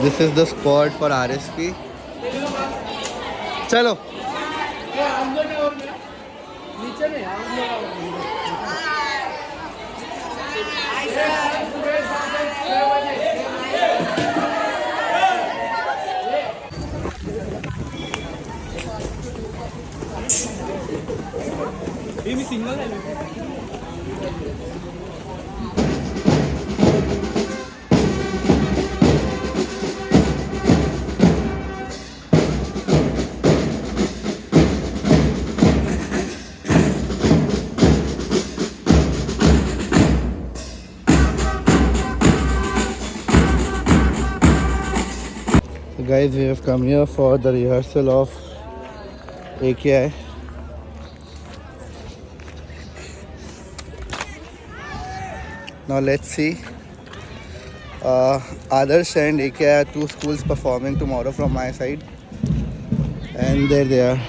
This is the spot for RSP. चलो single है। Guys, we have come here for the rehearsal of AKI. Now let's see. Adarsh and AKI are two schools performing tomorrow from my side. And there they are.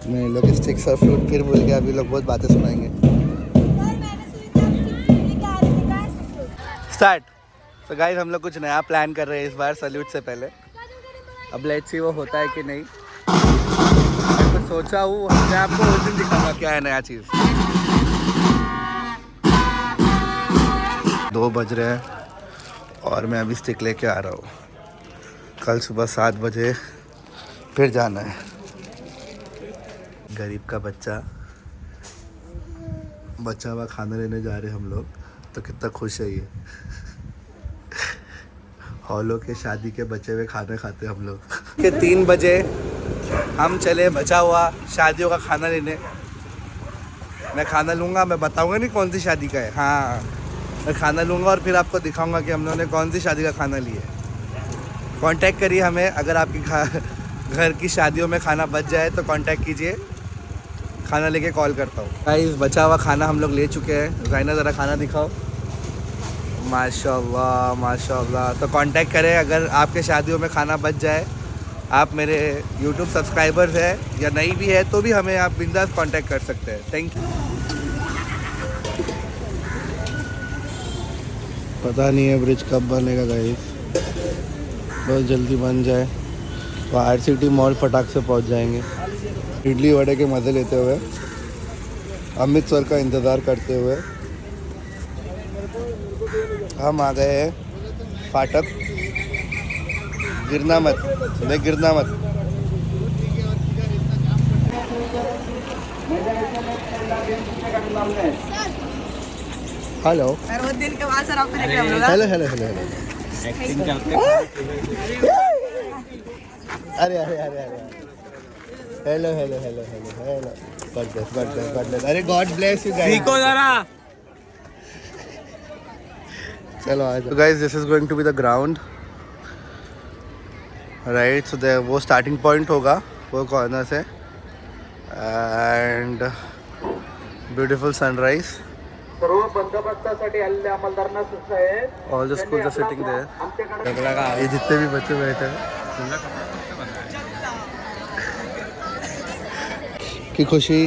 नहीं लोग sticks और fruit फिर भूल गया, अभी लोग बहुत बातें सुनाएंगे। स्टार्ट। तो गाइस हम लोग कुछ नया प्लान कर रहे हैं इस बार सैल्यूट से पहले। अब लेट्स सी वो होता है कि नहीं। मैं कुछ सोचा हूँ, मैं आपको उस दिन दिखाऊंगा क्या है नया चीज़। 2 बज रहे हैं और मैं अभी स्टिक लेके आ रहा हूँ। कल सुबह 7 बजे फिर जाना है। गरीब का बच्चा हुआ खाना लेने जा रहे हम लोग, तो कितना खुश है ये। हॉलों के शादी के बचे हुए खाने खाते हम लोग। के 3 बजे हम चले बचा हुआ शादियों का खाना लेने। मैं खाना लूँगा, मैं बताऊँगा नहीं कौन सी शादी का है। हाँ, मैं खाना लूँगा और फिर आपको दिखाऊँगा कि हम लोगों ने कौन सी शादी का खाना लिया है। कांटेक्ट करिए हमें, अगर आपकी घर की शादियों में खाना बच जाए तो कांटेक्ट कीजिए, खाना लेके कॉल करता हूँ। गाइस बचा हुआ खाना हम लोग ले चुके हैं। ज़ाइना ज़रा खाना दिखाओ। माशाल्लाह माशाल्लाह। तो कांटेक्ट करें अगर आपके शादियों में खाना बच जाए। आप मेरे यूट्यूब सब्सक्राइबर्स हैं या नहीं भी है तो भी हमें आप बिंदास कांटेक्ट कर सकते हैं। Thank you. पता नहीं है ब्रिज कब बनेगा गाइस, बहुत जल्दी बन जाए तो IRCT मॉल फटाक से पहुंच जाएंगे। इडली वड़े के मज़े लेते हुए, अमित सर का इंतज़ार करते हुए हम आ गए हैं फाटक। गिरना मत, नहीं गिरना मत। Hello hello hello hello hello. अरे अरे अरे अरे hello hello hello hello hello. God bless God bless God bless. अरे गॉड ब्लेस यू गाइस। सीखो जरा। चलो आज तो guys this is going to be the ground right. So they वो स्टार्टिंग पॉइंट होगा वो कॉर्नर से एंड ब्यूटीफुल सनराइज। सर्व बंदोबस्तासाठी आलेल्या अंमलदारांना सूचना आहे, all the schools are sitting there. ये जितने भी बच्चे बैठे हैं की खुशी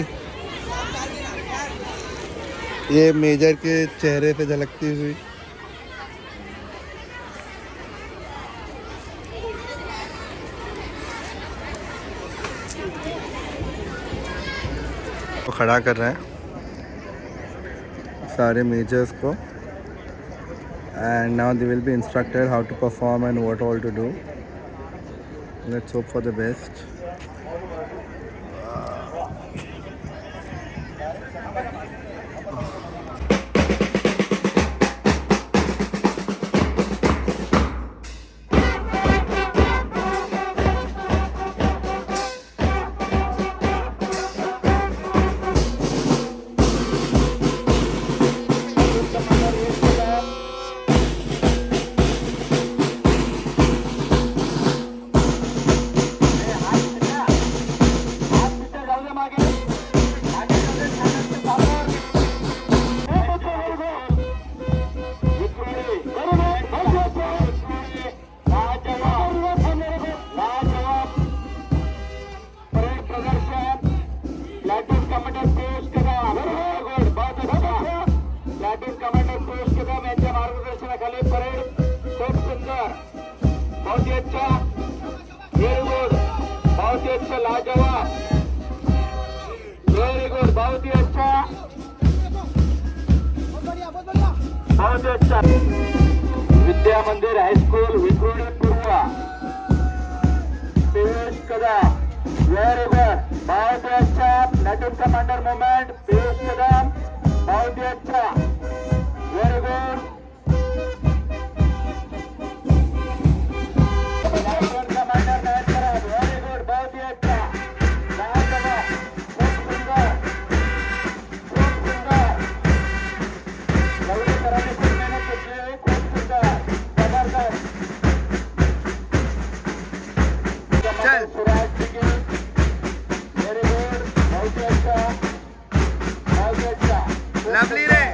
ये मेजर के चेहरे पे झलकती हुई। तो खड़ा कर रहे हैं सारे मेजर्स को and now they will be instructed how to perform and what all to do. Let's hope for the best. बहुत ही अच्छा, बहुत ही अच्छा। विद्या मंदिर हाईस्कूल विक्रोळी पूर्व, पीयूष कदम, वेरी गुड, बहुत ही अच्छा। प्लेटून कमांडर मूवमेंट, पीयूष कदम, बहुत ही अच्छा, वेरी गुड। प्लेटून कमांडर नायक कराड, वेरी गुड, बहुत ही अच्छा। नायक कराड, खूप सुंदर, खूप सुंदर। लवली सरांनी खूप मेहनत घेतली आहे, खूप सुंदर, जबरदस्त। चल सुराज सिंह, वेरी गुड, बहुत ही अच्छा, बहुत ही अच्छा। लवली रे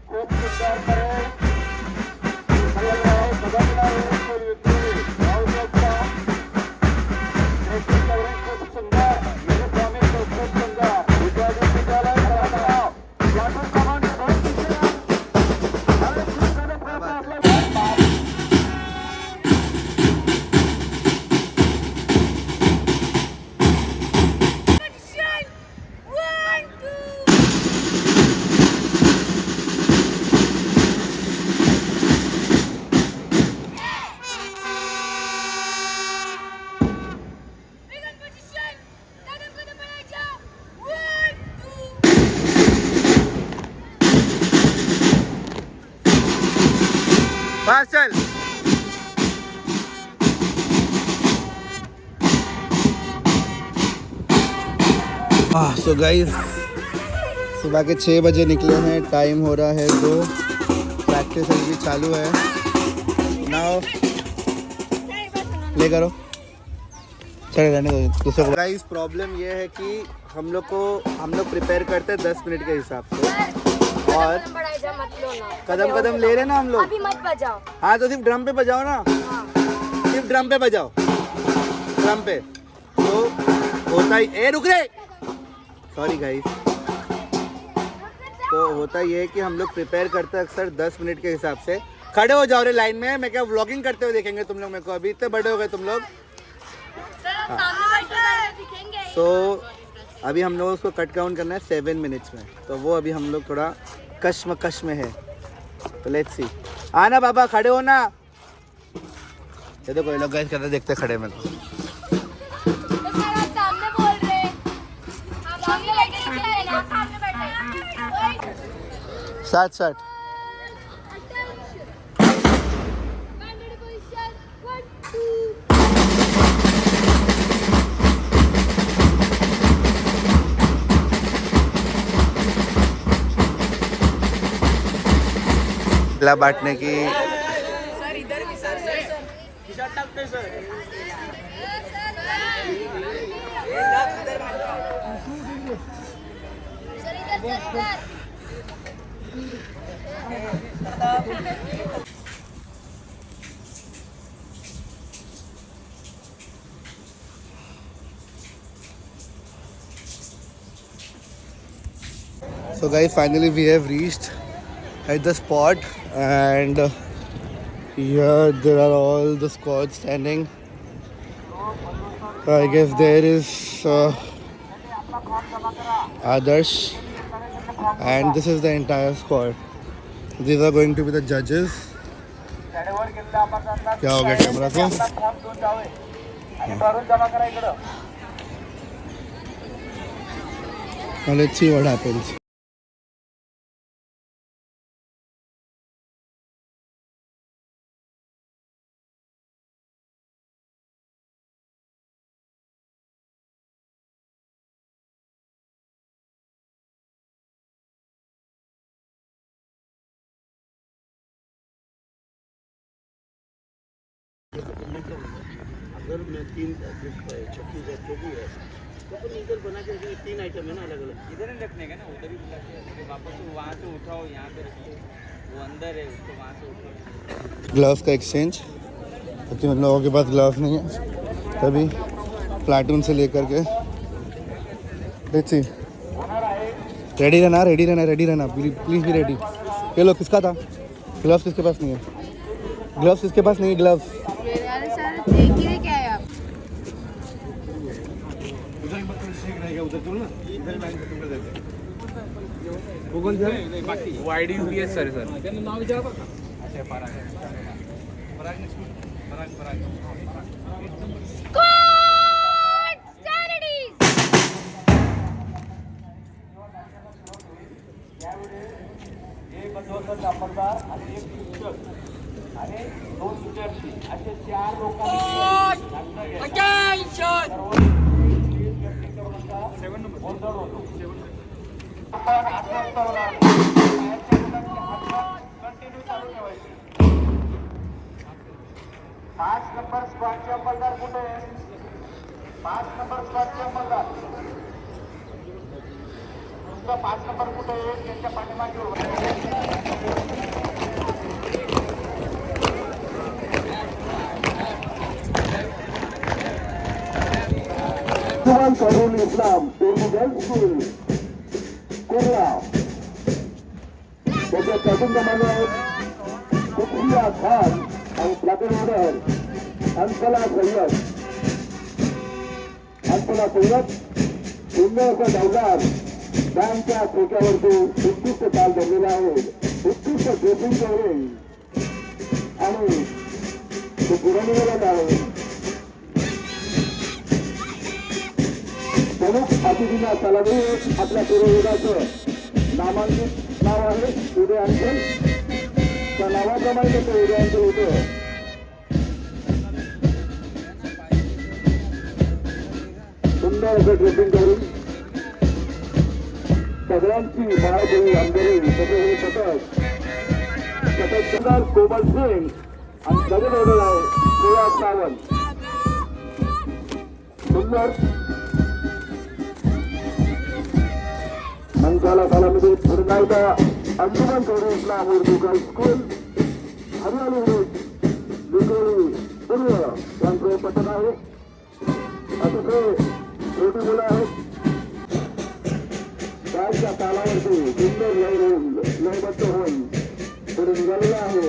खूप सुंदर परेड, बदलराव स्कूल विक्रोळी, बहुत ही अच्छा। ड्रेसिंग कवरिंग खूप सुंदर, युनिफॉर्मिंग खूप सुंदर। विद्यार्थी विद्यालय बदलराव, प्लाटून कमांडर बहुत सुंदर। अरे खूप सारे प्रयत्न आपले पास चल। सो गाइस सुबह के 6 बजे निकले हैं, टाइम हो रहा है 2, प्रैक्टिस अभी चालू है। नाउ ले करो, चले रहने दो दूसरे को। गाइस प्रॉब्लम ये है कि हम लोग प्रिपेयर करते हैं 10 मिनट के हिसाब से, और कदम कदम ले रहे ना हम लोग। अभी मत बजाओ। हाँ तो सिर्फ ड्रम पे बजाओ ना, सिर्फ ड्रम पे बजाओ, ड्रम पे तो होता ही। ए रुक रे, सॉरी गाइस। तो होता ये है कि हम लोग प्रिपेयर करते हैं अक्सर 10 मिनट के हिसाब से। खड़े हो जाओ रे लाइन में, मैं क्या व्लॉगिंग करते हुए देखेंगे तुम लोग मेरे को? अभी इतने बड़े हो गए तुम लोग। तो अभी हम लोग उसको कट काउंट करना है 7 मिनट्स में, तो वो अभी हम लोग थोड़ा कश्मकश में है। तो लेट्स सी। आना बाबा, खड़े हो ना। ये देखो ये लोग गाइस कहते देखते खड़े में तो। सामने बोल रहे, सामने बैठे ना, सामने बैठे। 60 ला बांटने की। So guys, finally we have reached at the spot, and here there are all the squads standing. I guess there is Adarsh, and this is the entire squad. These are going to be the judges. क्या हो गया camera को? Now let's see what happens. अगर मैं 3 छक्की जो भी है तो इधर बना के 3 आइटम है ना अलग अलग। इधर ही रखने का ना, उधर ही बुला के वापस वहाँ से उठाओ, यहाँ पे रखिए, वो अंदर है उसको वहाँ से उठाओ। ग्लव्स का एक्सचेंज, क्योंकि उन लोगों के पास ग्लव्स नहीं है, तभी प्लाटून से लेकर के। Let's see. रेडी रहना, रेडी रहना, रेडी रहना, प्लीज़ भी रेडी। ये लो, किसका था ग्लव्स? किसके पास नहीं है ग्लव्स? किसके पास नहीं है ग्लव्स? अरे सर देख ही क्या है आप? उधर ही मतलब शेक रहेगा, उधर तुम YDUPS सर Squad strategies. एक अध्वर्त अंमलदार आणि एक शिक्षक आणि 2 विद्यार्थी असे 4 लोकांनी गोंधळ होतो. आपण अस्वस्थ होणार. बाहेरच्या मुलांची हालचाल कंटिन्यू चालू ठेवायची. 5 नंबर स्क्वॉडचे अंमलदार कुठे आहे? 5 नंबर स्क्वॉडचे अंमलदार. तुमचा 5 नंबर कुठे आहे? त्यांच्या पाठीमागे उभा आहे. Farul Islam, Urban School, Kurla. त्याच्या कॅबिनप्रमाणे सुप्रिया खान आणि प्लाटून ऑर्डर अंतला सय्यद. अंतला सय्यद सुंदरचा डावदार बँकच्या ठोक्यावरती उत्कृष्ट ताल धरलेला आहे. उत्कृष्ट ड्रेसिंग करून आणि तो पुढे निघालेला आहे. प्रमुख अतिथींना सलामी आपल्या पूर्वजाचं नामांकित नाव आहे उदयांचल. त्या नावाप्रमाणे ते उदयांचल होतं. सुंदर असं ड्रेसिंग करून सगळ्यांची बाळबोळी अंधेरी सगळे हे सतत कोमल सिंग आणि सगळे वेगळे आहे श्रेया सावंत. सुंदर मंचाला सलामी पुन्हा एकदा अंजुमन कौर इस्लाम उर्दू गर्ल्स स्कूल हरियाली विलेज लिगोली पूर्व यांचं पथक आहे. अतिशय छोटी मुलं आहेत. त्यांच्या तालावरती सुंदर लयबद्ध होऊन पुढे निघालेला आहे.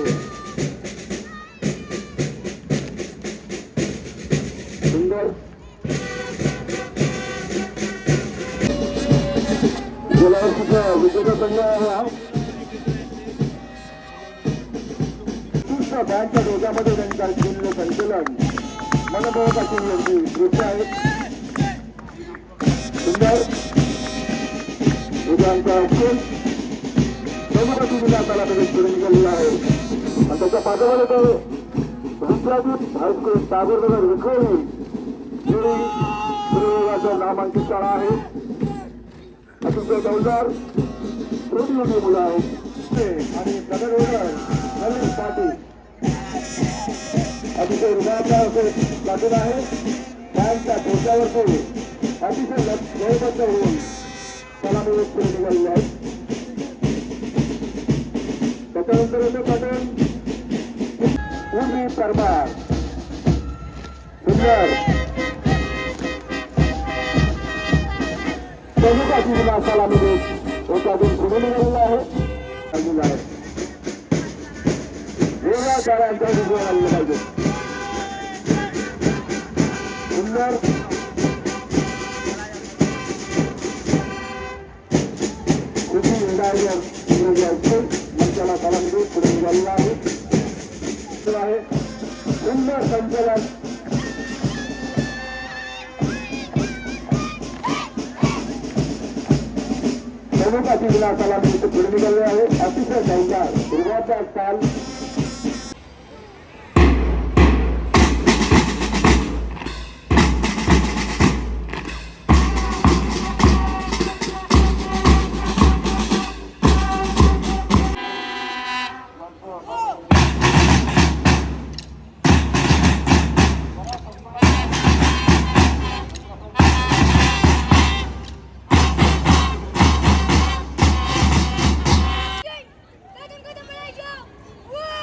सुंदर गेल्या वर्षीचा विजेता संघ आहे हा. उत्कृष्ट बँकच्या डोक्यामध्ये त्यांच्या केलेलं संचलन मनमोहकाची अगदी दृश्य आहेत. सुंदर उद्यांचा स्कूल सोमवती विलासाला प्रवेश पुढे निघालेला आहे. आणि त्याच्या पाठोपाठ तो विद्यापीठ हायस्कूल सागरनगर विखोरी प्रयोगाचं नामांकित शाळा आहे. अतिशय डौलदार छोटी मोठी मुलं आहेत आणि नगर ओनर नवीन पाटील अतिशय हृदयातला असे लागून आहे. बँकच्या डोक्यावरती अतिशय लयबद्ध होऊन सलामी पुढे निघालेले आहेत. त्याच्यानंतर येतो पॅटर्न पूर्वी परमार. सुंदर प्रमुखाची जिल्हा सलामी देत एखादून पुढे निघालेला आहे. वेगळ्या कार्यांच्या विजय आलेले पाहिजे. सुंदर कृषी इंडायझर मंचाला सलामी देत पुढे निघालेला आहे. सुंदर संचलन प्रमुखाची जिल्हा सलामी पुढे निघाले आहे. अतिशय डौलदार सुरुवातचा काल Kadam kadam Malaysia. Woo!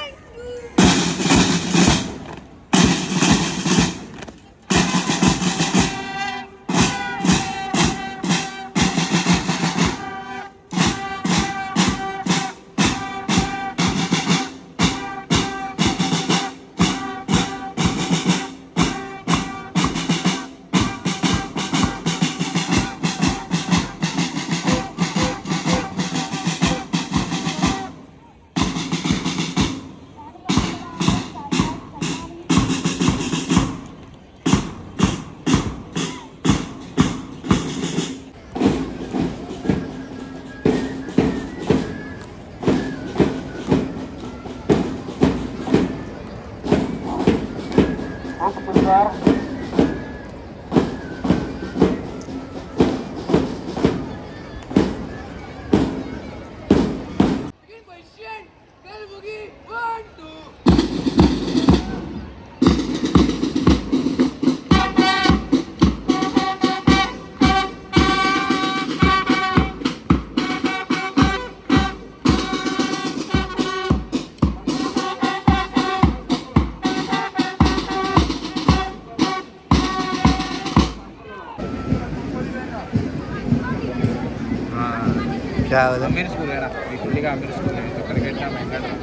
क्या बोला? अमीर स्कूल है ना, दिल्ली का अमीर स्कूल है, तो क्रिकेट का महंगा पड़ेगा।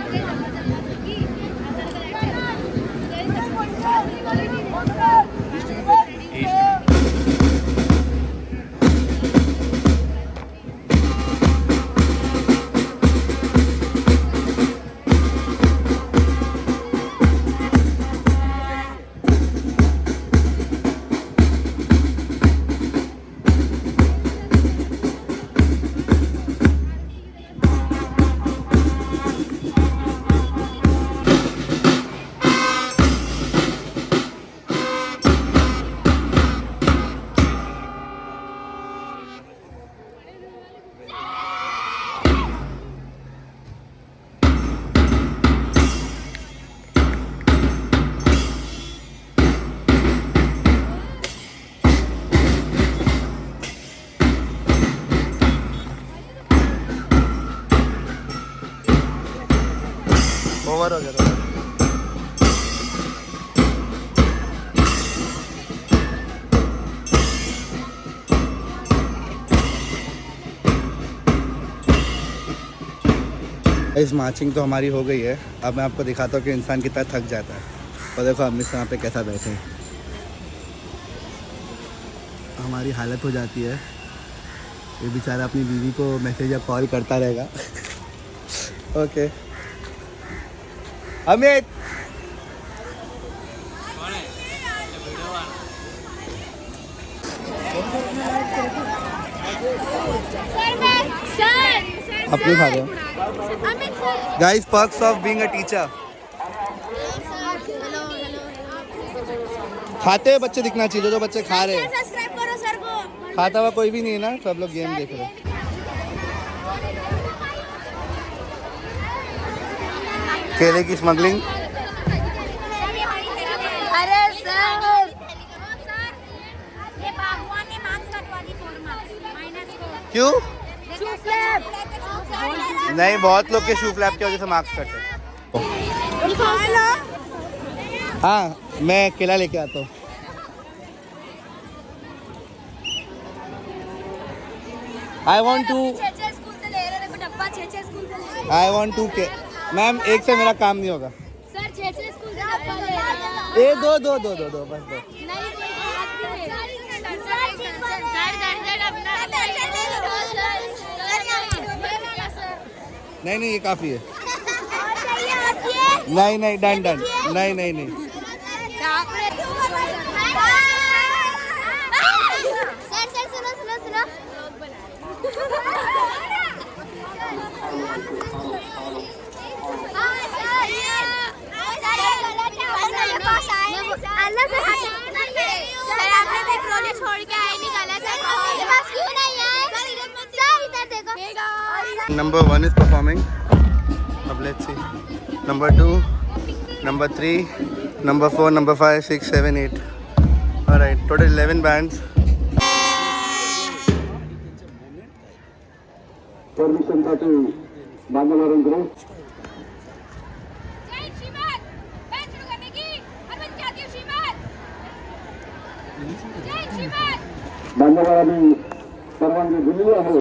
ओवर हो गया था। इस मार्चिंग तो हमारी हो गई है। अब मैं आपको दिखाता हूँ कि इंसान कितना थक जाता है। और देखो हम इस यहाँ पे कैसा बैठे हैं, हमारी हालत हो जाती है। ये बेचारा अपनी बीवी को मैसेज या कॉल करता रहेगा। ओके अमित, अपनी खा रहे हो guys. Perks of being a teacher. खाते हुए बच्चे दिखना चाहिए, जो बच्चे खा रहे हैं। सब्सक्राइब करो सर को। खाता हुआ कोई भी नहीं है ना, सब लोग गेम देख रहे हैं। केले की स्मगलिंग। अरे सर ये बागवान ने मार्क्स कटवा दी 4 मार्क्स माइनस को। क्यों? शू फ्लैप नहीं, बहुत लोग के शू फ्लैप की वजह से मार्क्स कटे। हाँ, मैं केला लेके आता हूँ। I want to स्कूल से ले रहे थे डब्बा 6 स्कूल से ले। I want to के मैम, एक से मेरा काम नहीं होगा। सर 6 स्कूल से डब्बा ले रहे ए दो दो दो दो दो बस दो। नहीं नहीं, ये काफ़ी है। नहीं नहीं, डन डन। नहीं नहीं नहीं, सर सुनो सुनो सुनो। Number 1 is performing. अब let's see. Number 2, number 3, number 4, number 5, 6, 7, 8. Alright, total 11 bands. परमिशनसाठी मान्यवरांकडे जय श्रीमान, बैच शुरू करने की अनुमति चाहती हूँ श्रीमान। जय श्रीमान। मान्यवरांनी परवानगी दिली आहे।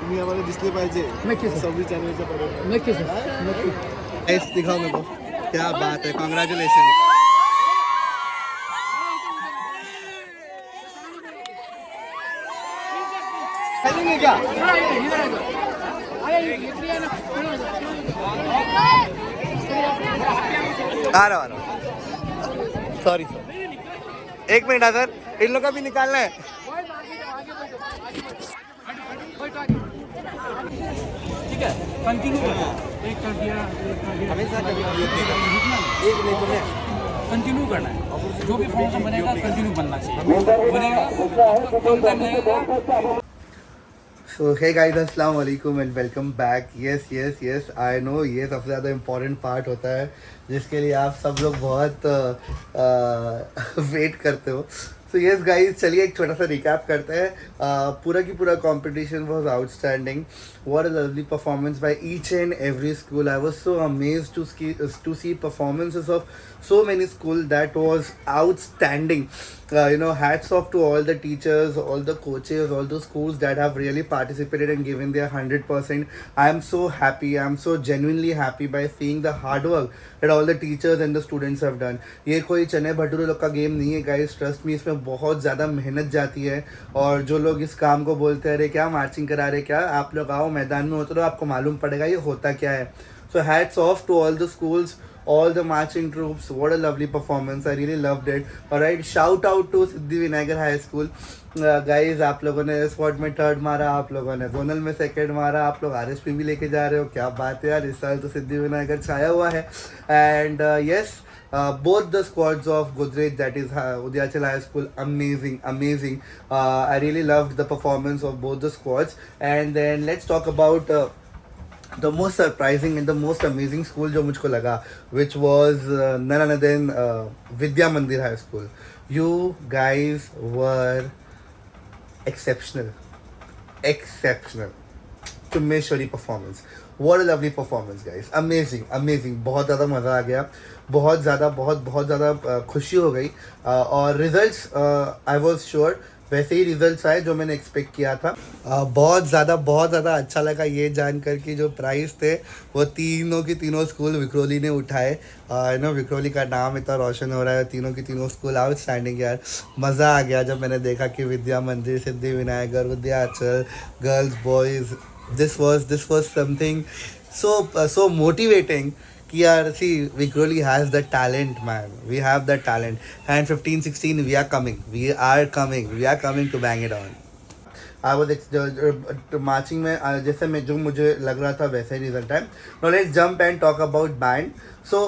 तुम्ही आम्हाला दिसले पाहिजे। सव्वीस जानेवारीच्या पर्यंत नक्की सर। दिखाओ मेरे को, क्या बात है, कॉन्ग्रेचुलेशन। क्या आ रहा सॉरी सर, 1 मिनट सर, इन लोग का भी निकालना है। ठीक है, कंटिन्यू करना। एक कर दिया, हमेशा कंटिन्यू करना है। जो भी फॉर्म बनेगा कंटिन्यू बनना चाहिए, बनेगा कम टाइम लगेगा। So hey guys, अस्सलाम वालेकुम and welcome back. Yes I know, ये सबसे ज़्यादा इम्पोर्टेंट पार्ट होता है जिसके लिए आप सब लोग बहुत वेट करते हो। सो यस गाइस, चलिए एक छोटा सा रिकैप करते हैं. पूरा की पूरा competition was outstanding. What a lovely performance by each and every school. I was so amazed to see performances of so many schools. That was outstanding. Hats off to all the teachers, all the coaches, all the schools that have really participated and given their 100%. I am so happy. I am so genuinely happy by seeing the hard work that all the teachers and the students have done. ये कोई चने भटूरे लोग का game नहीं है guys, trust me. इसमें बहुत ज़्यादा मेहनत जाती है. और जो लोग इस काम को बोलते हैं अरे क्या मार्चिंग करा रहे, क्या आप लोग आओ मैदान में उतरो, आपको मालूम पड़ेगा ये होता क्या है. So hats off to all the schools, all the marching troops. What a lovely performance. I really loved it. Alright, shout out to Siddhivinayak high school. Guys आप लोगों ने स्पॉट में 3rd मारा, आप लोगों ने जोनल में 2nd मारा, आप लोग RSP भी लेके जा रहे हो. क्या बात है यार, इस साल तो सिद्धिविनायक छाया हुआ है. And yes, both the squads of Godrej, that is Udhyachal High School, amazing. I really loved the performance of both the squads. And then let's talk about the most surprising and the most amazing school जो मुझको लगा, which was none other than Vidya Mandir High School. You guys were exceptional. Chumeshwari performance. What a lovely performance guys. Amazing. बहुत ज़्यादा मज़ा आ गया. बहुत ज़्यादा खुशी हो गई. और रिजल्ट्स आई वॉज श्योर वैसे ही रिजल्ट्स आए जो मैंने एक्सपेक्ट किया था. बहुत ज़्यादा अच्छा लगा ये जानकर कि जो प्राइज़ थे वो तीनों स्कूल विक्रोली ने उठाए. विक्रोली का नाम इतना रोशन हो रहा है. तीनों स्कूल आउटस्टैंडिंग यार. मज़ा आ गया जब मैंने देखा कि Vidya Mandir, Siddhivinayak, Vidyachal, girls, boys, this was something so motivating कि यार, see, Vikhroli has the talent, man. We have the talent. And 15-16 we are coming to bang it on. I was marching में जैसे मैं जो मुझे लग रहा था वैसे ही रिजल्ट है. Now let's jump and talk about band. So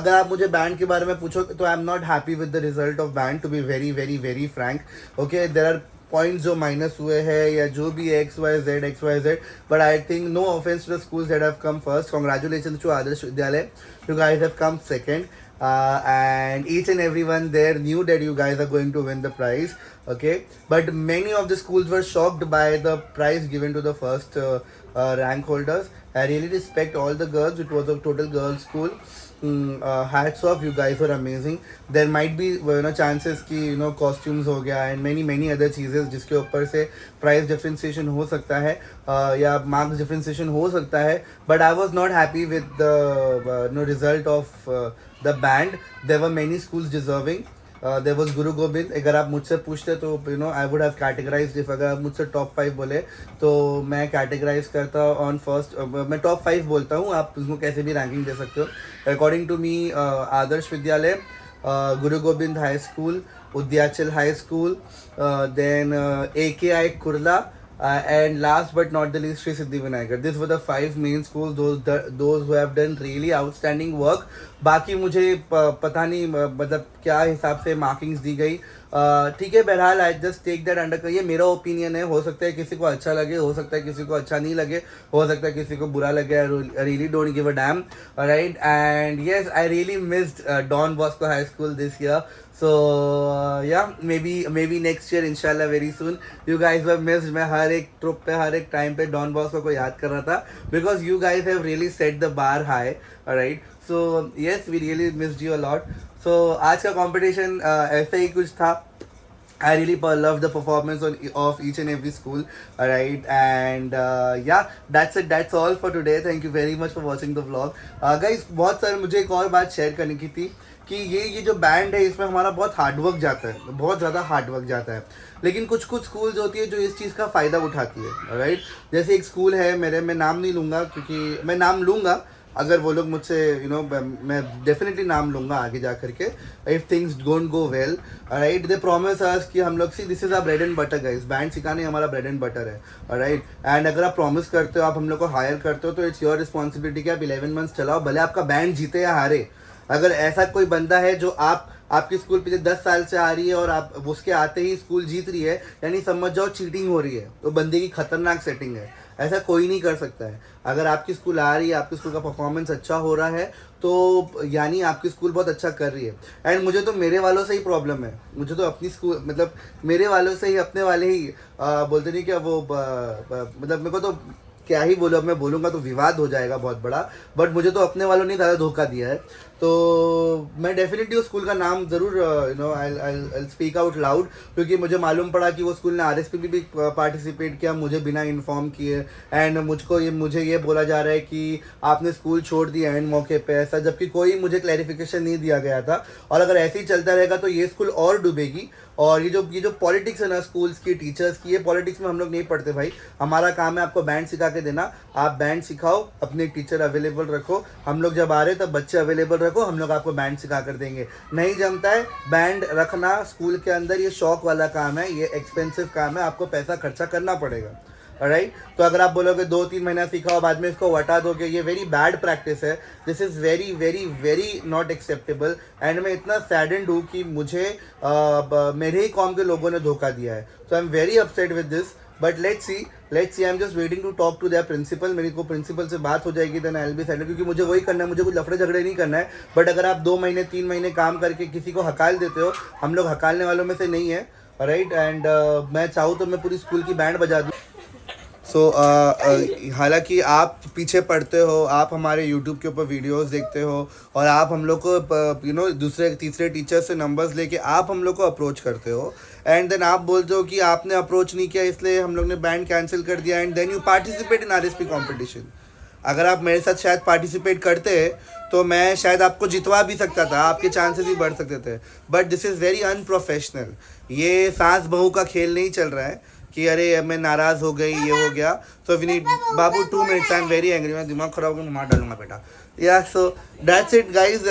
अगर आप मुझे बैंड के बारे में पूछो तो I am not happy with the result of band, to be very frank. Okay, there are points जो माइनस हुए हैं या जो भी XYZ, but I think no offence to the schools that have come first. Congratulations to Adarsh Vidyalaya, you guys have come second. And each and everyone there knew that you guys are going to win the prize, okay? But many of the schools were shocked by the prize given to the first rank holders. I really respect all the girls. It was a total girls school. Hats off, you guys were amazing. There might be chances कि costumes हो गया and many other चीज़ें जिसके ऊपर से price differentiation हो सकता है या marks differentiation हो सकता है. But I was not happy with the result of the band. There were many schools deserving. There was Guru Gobind. अगर आप मुझसे पूछते तो I would have categorized. if अगर आप मुझसे top 5 बोले तो मैं categorize करता on first. मैं top 5 बोलता हूँ, आप उसको कैसे भी ranking दे सकते हो. According to me, Adarsh Vidyalaya, Guru Gobind High School, Udhyachal High School, then AKI Kurla, and last but not the least Sri Siddhivinayak. These were the 5 main schools, those who have done really outstanding work. बाकी मुझे पता नहीं मतलब क्या हिसाब से markings दी गई. ठीक है, बहरहाल I just take that under. ये मेरा ओपिनियन है, हो सकता है किसी को अच्छा लगे, हो सकता है किसी को अच्छा नहीं लगे, हो सकता है किसी को बुरा लगे. I really don't give a damn, right. And yes, I really missed Don Bosco high school this year. So maybe next year inshallah very soon. You guys were missed. मैं हर एक ट्रिप पे, हर एक टाइम पे don Bosco को याद कर रहा था because you guys have really set the bar high, alright. So yes, we really missed you a lot. So आज का competition ऐसे ही कुछ था. I really loved the performance of each and every school, alright. And yeah, that's it. That's all for today. Thank you very much for watching the vlog. Guys, बहुत सारे मुझे एक और बात शेयर करने की थी कि ये जो बैंड है इसमें हमारा बहुत हार्डवर्क जाता है, बहुत ज़्यादा हार्डवर्क जाता है. लेकिन कुछ स्कूल्स होती है जो इस चीज़ का फ़ायदा उठाती है, राइट. जैसे एक स्कूल है मैं नाम नहीं लूँगा क्योंकि मैं नाम लूँगा अगर वो लोग मुझसे मैं डेफिनेटली नाम लूँगा आगे जा करके if things don't go well, right. They promise us कि हम लोग this is our bread and butter guys. Band सिखाने हमारा ब्रेड एंड बटर है, राइट. एंड अगर आप प्रॉमिस करते हो, आप हम लोग को हायर करते हो तो इट्स योर रिस्पॉन्सिबिलिटी कि आप 11 मंथ्स चलाओ, भले आपका बैंड जीते या हारे. अगर ऐसा कोई बंदा है जो आपकी स्कूल पिछले 10 साल से आ रही है और आप उसके आते ही स्कूल जीत रही है, यानी समझ जाओ चीटिंग हो रही है. तो बंदे की खतरनाक सेटिंग है. ऐसा कोई नहीं कर सकता है। अगर आपकी स्कूल आ रही है, आपकी स्कूल का परफॉर्मेंस अच्छा हो रहा है, तो यानी आपकी स्कूल बहुत अच्छा कर रही है। एंड मुझे तो मेरे वालों से ही प्रॉब्लम है, मुझे तो अपनी स्कूल मतलब मेरे वालों से ही, अपने वाले ही बोलते नहीं क्या वो मतलब मेरे को तो क्या ही बोलो, अब मैं बोलूँगा तो विवाद हो जाएगा बहुत बड़ा, बट मुझे तो अपने वालों ने ज़्यादा धोखा दिया है। तो मैं डेफिनेटली उस स्कूल का नाम ज़रूर आई स्पीक आउट लाउड, क्योंकि मुझे मालूम पड़ा कि वो स्कूल ने RSP भी पार्टिसिपेट किया मुझे बिना इन्फॉर्म किए। एंड मुझे ये बोला जा रहा है कि आपने स्कूल छोड़ दिया एंड मौके पे ऐसा, जबकि कोई मुझे क्लैरिफिकेशन नहीं दिया गया था। और अगर ऐसे ही चलता रहेगा तो ये स्कूल और डूबेगी। और ये जो पॉलिटिक्स है ना स्कूल्स की, टीचर्स की, ये पॉलिटिक्स में हम लोग नहीं पढ़ते भाई। हमारा काम है आपको बैंड सिखा के देना, आप बैंड सिखाओ, अपने टीचर अवेलेबल रखो, हम लोग जब आ रहे तब बच्चे अवेलेबल रखो, हम लोग आपको बैंड सिखा कर देंगे। नहीं जमता है बैंड रखना स्कूल के अंदर, ये शौक वाला काम है, ये एक्सपेंसिव काम है, आपको पैसा खर्चा करना पड़ेगा। राइट, तो अगर आप बोलोगे 2-3 महीना सीखा और बाद में इसको हटा दोगे, ये वेरी बैड प्रैक्टिस है। This is very very very not acceptable. And मैं इतना सैडेंड हूँ कि मुझे मेरे ही कॉम के लोगों ने धोखा दिया है। So I am very upset with this, but let's see I am just waiting to talk to their principal. मेरी को प्रिंसिपल से बात हो जाएगी, then I will be settled, क्योंकि मुझे वही करना है, मुझे कुछ लफड़े झगड़े नहीं करना है। बट अगर आप 2 महीने 3 महीने काम करके किसी को हकाल देते हो, हम लोग हकालने वालों में से नहीं है। राइट, एंड मैं चाहूँ तो मैं पूरी स्कूल की बैंड बजा दूँ। सो हालांकि आप पीछे पढ़ते हो, आप हमारे YouTube के ऊपर वीडियोस देखते हो और आप हम लोग को दूसरे तीसरे टीचर से नंबर्स लेके आप हम लोग को अप्रोच करते हो, एंड देन आप बोलते हो कि आपने अप्रोच नहीं किया इसलिए हम लोग ने बैंड कैंसिल कर दिया, and then you participate in RSP competition. अगर आप मेरे साथ शायद पार्टिसिपेट करते तो मैं शायद आपको जितवा भी सकता था, आपके चांसेस भी बढ़ सकते थे। But this is very unprofessional. ये सास बहू का खेल नहीं चल रहा है कि अरे मैं नाराज़ हो गई, ये हो गया। सो वी नीड बाबू 2 minutes, I am very angry, मैं दिमाग खराब होकर मार डालूंगा बेटा। या so that's it guys.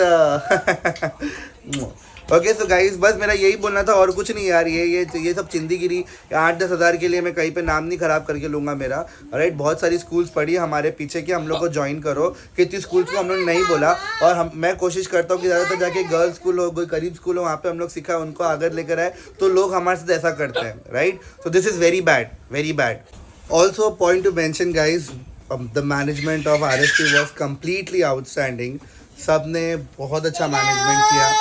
Okay so guys, बस मेरा यही बोलना था और कुछ नहीं यार। ये सब चिंदीगिरी 8-10 हज़ार के लिए मैं कहीं पे नाम नहीं ख़राब करके लूँगा मेरा। राइट, बहुत सारी स्कूल्स पढ़ी है हमारे पीछे कि हम लोग को ज्वाइन करो। कितनी स्कूल्स को हम लोग नहीं बोला, और मैं कोशिश करता हूँ कि ज़्यादातर जाके गर्ल्स स्कूल हो, कोई करीब स्कूल हो, वहाँ पे हम लोग सिखाए, उनको आगे लेकर आए, तो लोग हमारे साथ ऐसा करते हैं। Right, so this is very bad, very bad. Also point two mention guys, the management of RSP was completely outstanding. सब ने बहुत अच्छा मैनेजमेंट किया,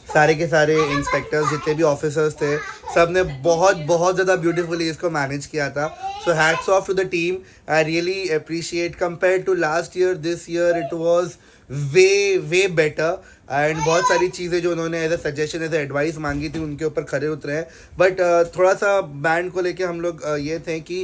सारे के सारे इंस्पेक्टर्स जितने भी ऑफिसर्स थे, सब ने बहुत बहुत ज़्यादा ब्यूटीफुली इसको मैनेज किया था। So hats off to the team, I really appreciate. Compare to last year, this year it was way better. And बहुत सारी चीज़ें जो उन्होंने as a suggestion, as a advice मांगी थी, उनके ऊपर खरे उतरे हैं। बट थोड़ा सा बैंड को लेके हम लोग ये थे कि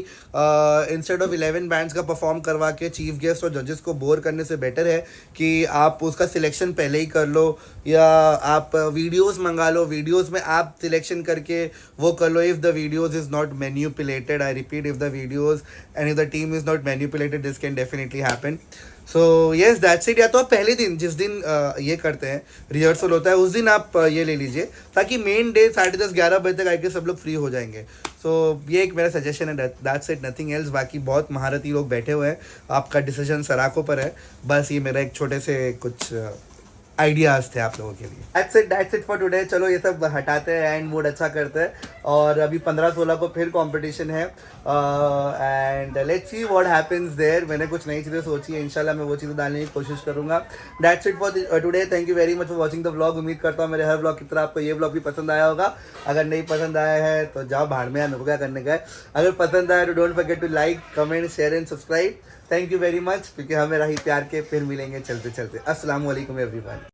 इंस्टेड ऑफ 11 बैंड्स का परफॉर्म करवा के चीफ गेस्ट और जजेस को बोर करने से बेटर है कि आप उसका सिलेक्शन पहले ही कर लो, या आप वीडियोस मंगा लो, वीडियोस में आप सिलेक्शन करके वो कर लो। If the videos is not manipulated, I repeat, if the videos and if the team is not manipulated, this can definitely happen. So yes that's it. या तो आप पहले दिन, जिस दिन ये करते हैं, रिहर्सल होता है, उस दिन आप ये ले लीजिए, ताकि मेन डे 10:30-11 बजे तक आके सब लोग फ्री हो जाएंगे। सो ये एक मेरा सजेशन है, दैट्स इट, नथिंग एल्स। बाकी बहुत महारथी लोग बैठे हुए हैं, आपका डिसीजन सराखों पर है। बस ये मेरा एक छोटे से कुछ आइडियाज़ थे आप लोगों के लिए। That's it for today. चलो ये सब हटाते हैं एंड मूड अच्छा करते हैं। और अभी 15-16 को फिर कंपटीशन है, and let's see what happens there. मैंने कुछ नई चीज़ें सोची है, इंशाल्लाह मैं वो चीज़ें डालने की कोशिश करूँगा। That's it for today. Thank you very much for watching the vlog. उम्मीद करता हूँ मेरे हर व्लॉग की तरह आपको ये व्लॉग भी पसंद आया होगा। अगर नहीं पसंद आया है तो जाओ भाड़ में, मेरे को क्या करने का है। अगर पसंद आया तो don't forget to like, comment, share and subscribe. Thank you very much, क्योंकि हमें रही प्यार के। फिर मिलेंगे चलते चलते। अस्सलाम वालेकुम एवरीवन।